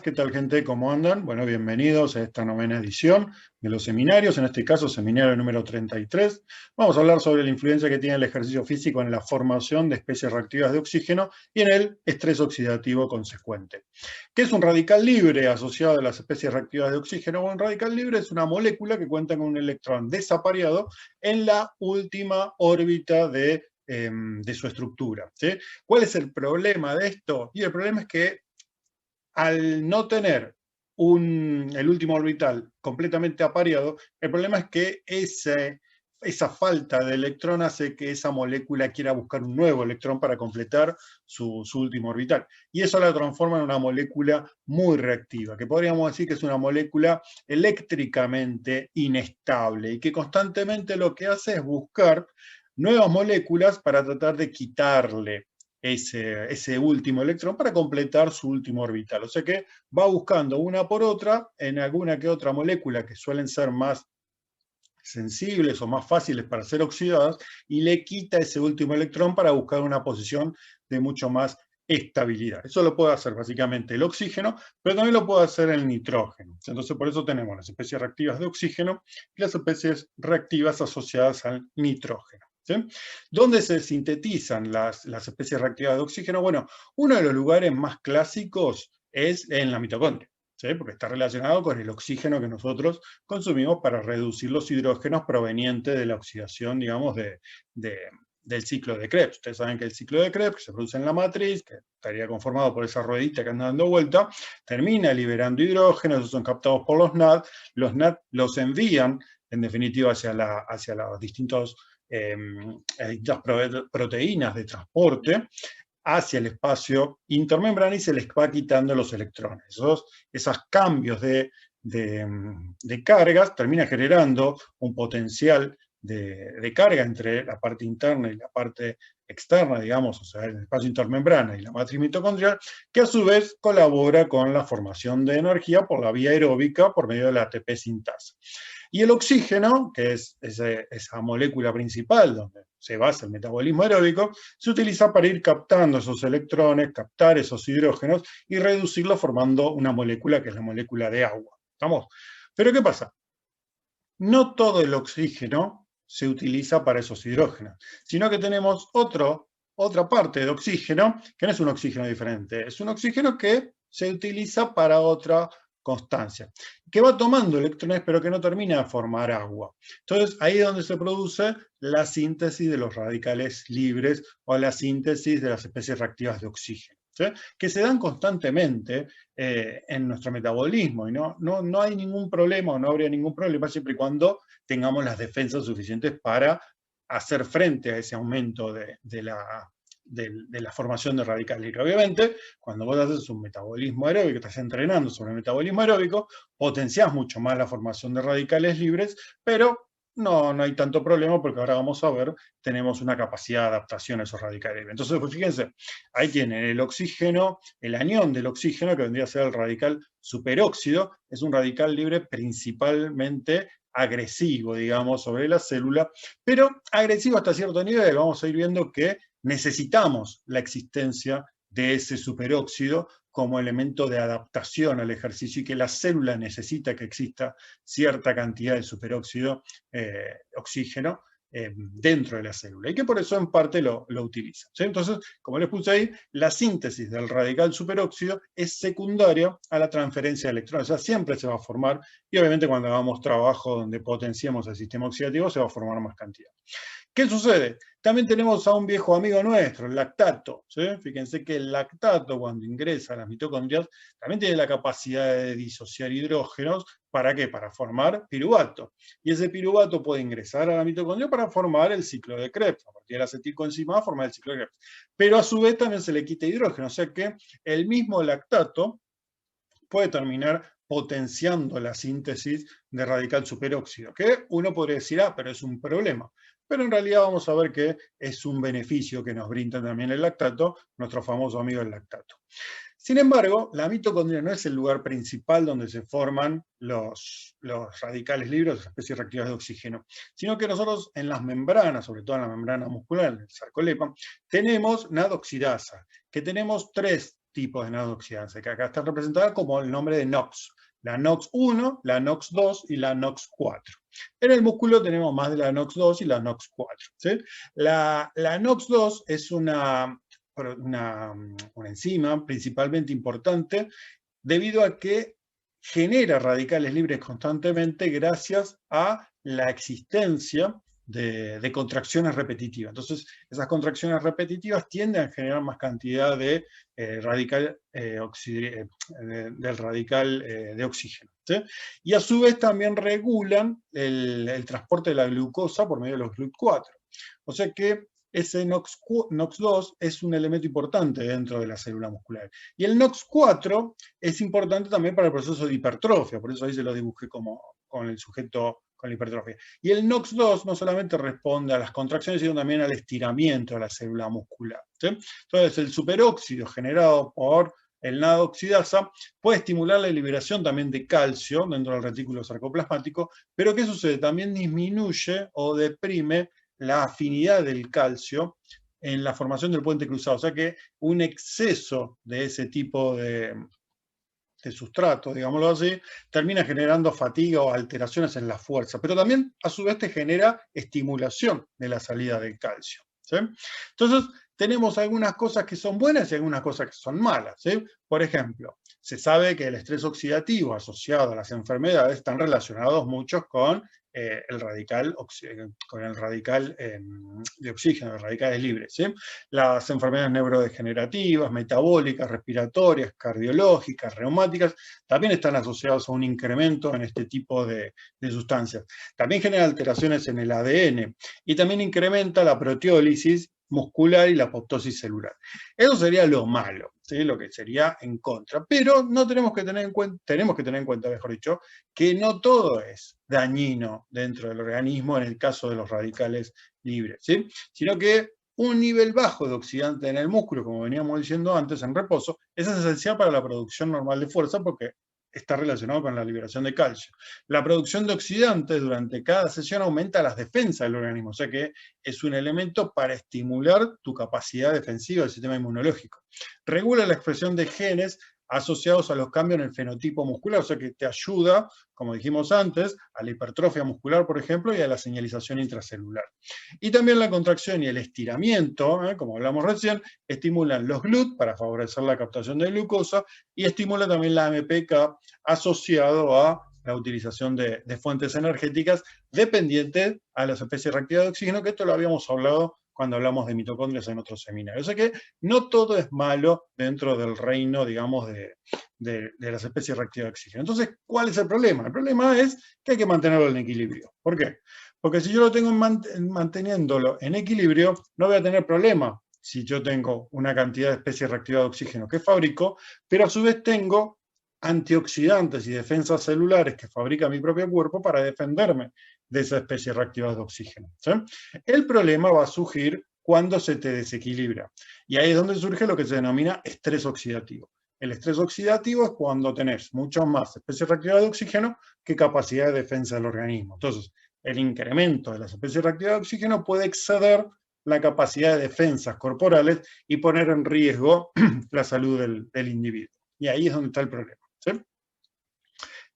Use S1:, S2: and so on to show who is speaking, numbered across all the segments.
S1: ¿qué tal gente? ¿Cómo andan? Bueno, bienvenidos a esta novena edición de los seminarios, en este caso seminario número 33. Vamos a hablar sobre la influencia que tiene el ejercicio físico en la formación de especies reactivas de oxígeno y en el estrés oxidativo consecuente. ¿Qué es un radical libre asociado a las especies reactivas de oxígeno? Bueno, un radical libre es una molécula que cuenta con un electrón desapareado en la última órbita de su estructura, ¿sí? ¿Cuál es el problema de esto? Y el problema es que al no tener el último orbital completamente apareado, el problema es que esa falta de electrón hace que esa molécula quiera buscar un nuevo electrón para completar su último orbital. Y eso la transforma en una molécula muy reactiva, que podríamos decir que es una molécula eléctricamente inestable y que constantemente lo que hace es buscar nuevas moléculas para tratar de quitarle ese último electrón para completar su último orbital. O sea que va buscando una por otra en alguna que otra molécula que suelen ser más sensibles o más fáciles para ser oxidadas y le quita ese último electrón para buscar una posición de mucho más estabilidad. Eso lo puede hacer básicamente el oxígeno, pero también lo puede hacer el nitrógeno. Entonces por eso tenemos las especies reactivas de oxígeno y las especies reactivas asociadas al nitrógeno. ¿Sí? ¿Dónde se sintetizan las especies reactivas de oxígeno? Bueno, uno de los lugares más clásicos es en la mitocondria, ¿sí? Porque está relacionado con el oxígeno que nosotros consumimos para reducir los hidrógenos provenientes de la oxidación, digamos, del ciclo de Krebs. Ustedes saben que el ciclo de Krebs, que se produce en la matriz, que estaría conformado por esa ruedita que anda dando vuelta, termina liberando hidrógenos, esos son captados por los NAD los envían, en definitiva, hacia los distintas proteínas de transporte, hacia el espacio intermembrana y se les va quitando los electrones. Esos cambios de cargas terminan generando un potencial de carga entre la parte interna y la parte externa, digamos, o sea, el espacio intermembrana y la matriz mitocondrial, que a su vez colabora con la formación de energía por la vía aeróbica por medio de la ATP sintasa. Y el oxígeno, que es esa molécula principal donde se basa el metabolismo aeróbico, se utiliza para ir captando esos electrones, captar esos hidrógenos y reducirlos formando una molécula que es la molécula de agua. ¿Estamos? Pero ¿qué pasa? No todo el oxígeno se utiliza para esos hidrógenos, sino que tenemos otra parte de oxígeno que no es un oxígeno diferente, es un oxígeno que se utiliza para otra constancia, que va tomando electrones pero que no termina de formar agua. Entonces ahí es donde se produce la síntesis de los radicales libres o la síntesis de las especies reactivas de oxígeno, ¿sí? Que se dan constantemente en nuestro metabolismo y no hay ningún problema o no habría ningún problema siempre y cuando tengamos las defensas suficientes para hacer frente a ese aumento de la formación de radical libre. Obviamente, cuando vos haces un metabolismo aeróbico, estás entrenando sobre el metabolismo aeróbico, potenciás mucho más la formación de radicales libres, pero no hay tanto problema porque ahora vamos a ver, tenemos una capacidad de adaptación a esos radicales libres. Entonces, pues fíjense, ahí tienen el oxígeno, el anión del oxígeno, que vendría a ser el radical superóxido, es un radical libre principalmente agresivo, digamos, sobre la célula, pero agresivo hasta cierto nivel. Vamos a ir viendo que necesitamos la existencia de ese superóxido como elemento de adaptación al ejercicio y que la célula necesita que exista cierta cantidad de superóxido, oxígeno, dentro de la célula, y que por eso en parte lo utiliza. ¿Sí? Entonces, como les puse ahí, la síntesis del radical superóxido es secundaria a la transferencia de electrones, o sea, siempre se va a formar, y obviamente cuando hagamos trabajo donde potenciemos el sistema oxidativo, se va a formar más cantidad. ¿Qué sucede? También tenemos a un viejo amigo nuestro, el lactato. ¿Sí? Fíjense que el lactato, cuando ingresa a las mitocondrias, también tiene la capacidad de disociar hidrógenos. ¿Para qué? Para formar piruvato. Y ese piruvato puede ingresar a la mitocondria para formar el ciclo de Krebs. A partir del acetilcoenzima formar el ciclo de Krebs. Pero a su vez también se le quita hidrógeno. O sea que el mismo lactato puede terminar potenciando la síntesis de radical superóxido, que uno podría decir, pero es un problema. Pero en realidad vamos a ver que es un beneficio que nos brinda también el lactato, nuestro famoso amigo el lactato. Sin embargo, la mitocondria no es el lugar principal donde se forman los radicales libres, las especies reactivas de oxígeno, sino que nosotros en las membranas, sobre todo en la membrana muscular, en el sarcolepa, tenemos nadoxidasa, que tenemos tres tipos de NOx, que acá están representadas como el nombre de NOx. La NOx1, la NOx2 y la NOx4. En el músculo tenemos más de la NOx2 y la NOx4. ¿Sí? La NOx2 es una enzima principalmente importante debido a que genera radicales libres constantemente gracias a la existencia de contracciones repetitivas. Entonces, esas contracciones repetitivas tienden a generar más cantidad de radical de oxígeno. ¿Sí? Y a su vez también regulan el transporte de la glucosa por medio de los GLUT4. O sea que ese NOx2 es un elemento importante dentro de la célula muscular. Y el NOx4 es importante también para el proceso de hipertrofia, por eso ahí se lo dibujé como con el sujeto con la hipertrofia. Y el NOx2 no solamente responde a las contracciones, sino también al estiramiento de la célula muscular. ¿Sí? Entonces, el superóxido generado por el NAD oxidasa puede estimular la liberación también de calcio dentro del retículo sarcoplasmático, pero ¿qué sucede? También disminuye o deprime la afinidad del calcio en la formación del puente cruzado. O sea que un exceso de ese tipo de sustrato, digámoslo así, termina generando fatiga o alteraciones en la fuerza, pero también a su vez te genera estimulación de la salida del calcio. ¿Sí? Entonces, tenemos algunas cosas que son buenas y algunas cosas que son malas. ¿Sí? Por ejemplo, se sabe que el estrés oxidativo asociado a las enfermedades están relacionados muchos con el radical de oxígeno, los radicales libres. ¿Sí? Las enfermedades neurodegenerativas, metabólicas, respiratorias, cardiológicas, reumáticas, también están asociadas a un incremento en este tipo de sustancias. También genera alteraciones en el ADN y también incrementa la proteólisis muscular y la apoptosis celular. Eso sería lo malo, ¿sí? Lo que sería en contra. Pero no tenemos que tener en cuenta, mejor dicho, que no todo es dañino dentro del organismo en el caso de los radicales libres, ¿sí? Sino que un nivel bajo de oxidante en el músculo, como veníamos diciendo antes, en reposo, es esencial para la producción normal de fuerza porque está relacionado con la liberación de calcio. La producción de oxidantes durante cada sesión aumenta las defensas del organismo, o sea que es un elemento para estimular tu capacidad defensiva del sistema inmunológico. Regula la expresión de genes asociados a los cambios en el fenotipo muscular, o sea que te ayuda, como dijimos antes, a la hipertrofia muscular, por ejemplo, y a la señalización intracelular. Y también la contracción y el estiramiento, como hablamos recién, estimulan los GLUT para favorecer la captación de glucosa y estimula también la AMPK asociado a la utilización de fuentes energéticas dependientes a las especies reactivas de oxígeno, que esto lo habíamos hablado cuando hablamos de mitocondrias en otros seminarios. O sea que no todo es malo dentro del reino, digamos, de las especies reactivas de oxígeno. Entonces, ¿cuál es el problema? El problema es que hay que mantenerlo en equilibrio. ¿Por qué? Porque si yo lo tengo manteniéndolo en equilibrio, no voy a tener problema si yo tengo una cantidad de especies reactivas de oxígeno que fabrico, pero a su vez tengo antioxidantes y defensas celulares que fabrica mi propio cuerpo para defenderme de esas especies reactivas de oxígeno. ¿Sí? El problema va a surgir cuando se te desequilibra. Y ahí es donde surge lo que se denomina estrés oxidativo. El estrés oxidativo es cuando tenés mucho más especies reactivas de oxígeno que capacidad de defensa del organismo. Entonces, el incremento de las especies reactivas de oxígeno puede exceder la capacidad de defensas corporales y poner en riesgo la salud del individuo. Y ahí es donde está el problema. ¿Sí?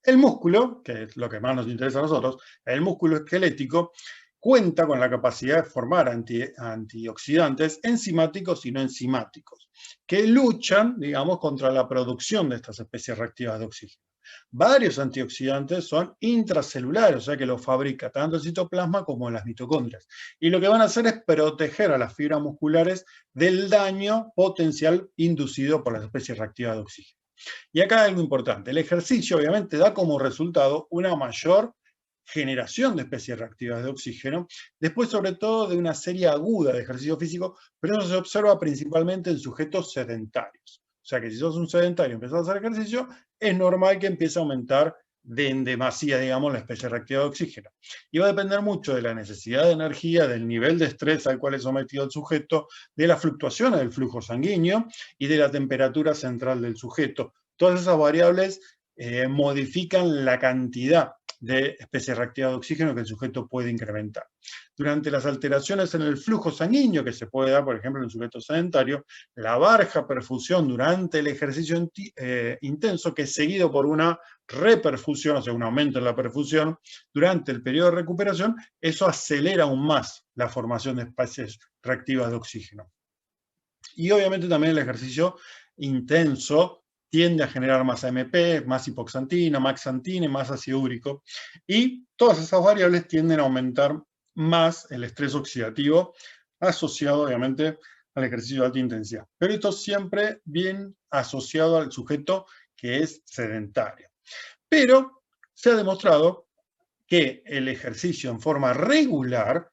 S1: El músculo, que es lo que más nos interesa a nosotros, el músculo esquelético, cuenta con la capacidad de formar antioxidantes enzimáticos y no enzimáticos, que luchan, digamos, contra la producción de estas especies reactivas de oxígeno. Varios antioxidantes son intracelulares, o sea que los fabrica tanto el citoplasma como las mitocondrias. Y lo que van a hacer es proteger a las fibras musculares del daño potencial inducido por las especies reactivas de oxígeno. Y acá hay algo importante. El ejercicio obviamente da como resultado una mayor generación de especies reactivas de oxígeno, después sobre todo de una serie aguda de ejercicio físico, pero eso se observa principalmente en sujetos sedentarios. O sea que si sos un sedentario y empezás a hacer ejercicio, es normal que empiece a aumentar en demasía, digamos, la especie reactiva de oxígeno. Y va a depender mucho de la necesidad de energía, del nivel de estrés al cual es sometido el sujeto, de las fluctuaciones del flujo sanguíneo y de la temperatura central del sujeto. Todas esas variables modifican la cantidad de especie reactiva de oxígeno que el sujeto puede incrementar. Durante las alteraciones en el flujo sanguíneo que se puede dar, por ejemplo, en un sujeto sedentario, la baja perfusión durante el ejercicio intenso, que es seguido por una reperfusión, o sea, un aumento en la perfusión durante el periodo de recuperación, eso acelera aún más la formación de especies reactivas de oxígeno. Y obviamente también el ejercicio intenso tiende a generar más AMP, más hipoxantina, más xantina y más ácido úrico. Y todas esas variables tienden a aumentar más el estrés oxidativo asociado, obviamente, al ejercicio de alta intensidad. Pero esto siempre bien asociado al sujeto que es sedentario. Pero se ha demostrado que el ejercicio en forma regular,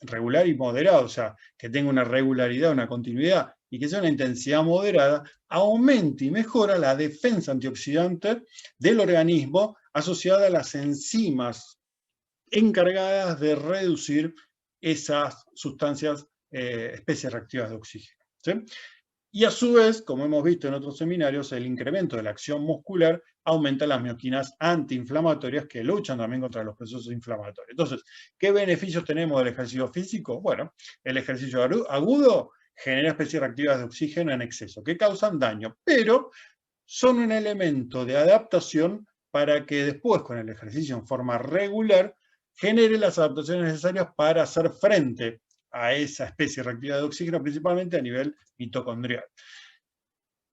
S1: regular y moderada, o sea, que tenga una regularidad, una continuidad, y que sea una intensidad moderada, aumenta y mejora la defensa antioxidante del organismo asociada a las enzimas encargadas de reducir esas sustancias, especies reactivas de oxígeno, ¿sí? Y a su vez, como hemos visto en otros seminarios, el incremento de la acción muscular aumenta las mioquinas antiinflamatorias que luchan también contra los procesos inflamatorios. Entonces, ¿qué beneficios tenemos del ejercicio físico? Bueno, el ejercicio agudo genera especies reactivas de oxígeno en exceso, que causan daño, pero son un elemento de adaptación para que después, con el ejercicio en forma regular, genere las adaptaciones necesarias para hacer frente a esa especie reactiva de oxígeno, principalmente a nivel mitocondrial.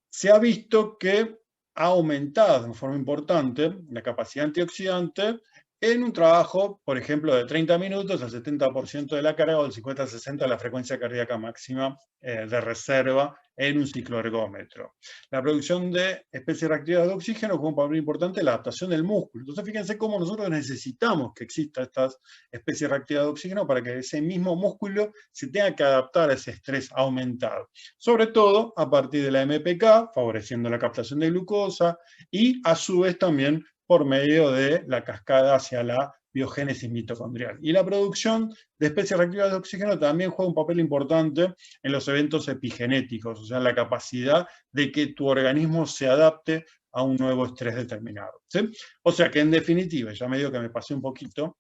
S1: Se ha visto que ha aumentado de forma importante la capacidad antioxidante en un trabajo, por ejemplo, de 30 minutos, al 70% de la carga o del 50 al 60% de la frecuencia cardíaca máxima de reserva en un cicloergómetro. La producción de especies reactivas de oxígeno juega un papel importante en la adaptación del músculo. Entonces, fíjense cómo nosotros necesitamos que exista estas especies reactivas de oxígeno para que ese mismo músculo se tenga que adaptar a ese estrés aumentado. Sobre todo a partir de la MPK, favoreciendo la captación de glucosa y a su vez también por medio de la cascada hacia la biogénesis mitocondrial. Y la producción de especies reactivas de oxígeno también juega un papel importante en los eventos epigenéticos, o sea, en la capacidad de que tu organismo se adapte a un nuevo estrés determinado, ¿sí? O sea que en definitiva, ya medio que me pasé un poquito,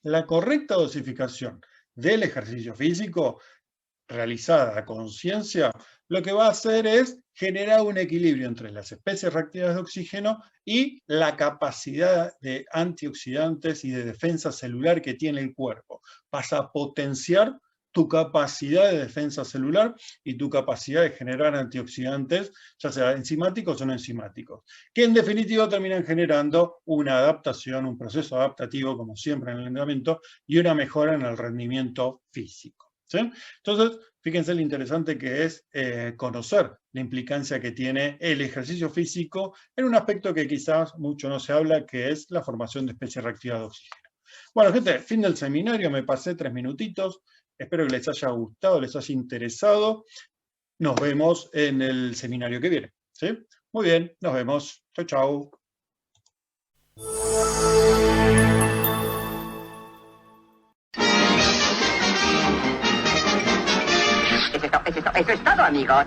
S1: la correcta dosificación del ejercicio físico realizada a conciencia, lo que va a hacer es generar un equilibrio entre las especies reactivas de oxígeno y la capacidad de antioxidantes y de defensa celular que tiene el cuerpo. Vas a potenciar tu capacidad de defensa celular y tu capacidad de generar antioxidantes, ya sea enzimáticos o no enzimáticos, que en definitiva terminan generando una adaptación, un proceso adaptativo, como siempre en el entrenamiento, y una mejora en el rendimiento físico, ¿sí? Entonces, fíjense lo interesante que es conocer la implicancia que tiene el ejercicio físico en un aspecto que quizás mucho no se habla, que es la formación de especies reactivas de oxígeno. Bueno, gente, fin del seminario, me pasé 3 minutitos. Espero que les haya gustado, les haya interesado. Nos vemos en el seminario que viene, ¿sí? Muy bien, nos vemos. Chau, chau.
S2: Eso es todo, amigos.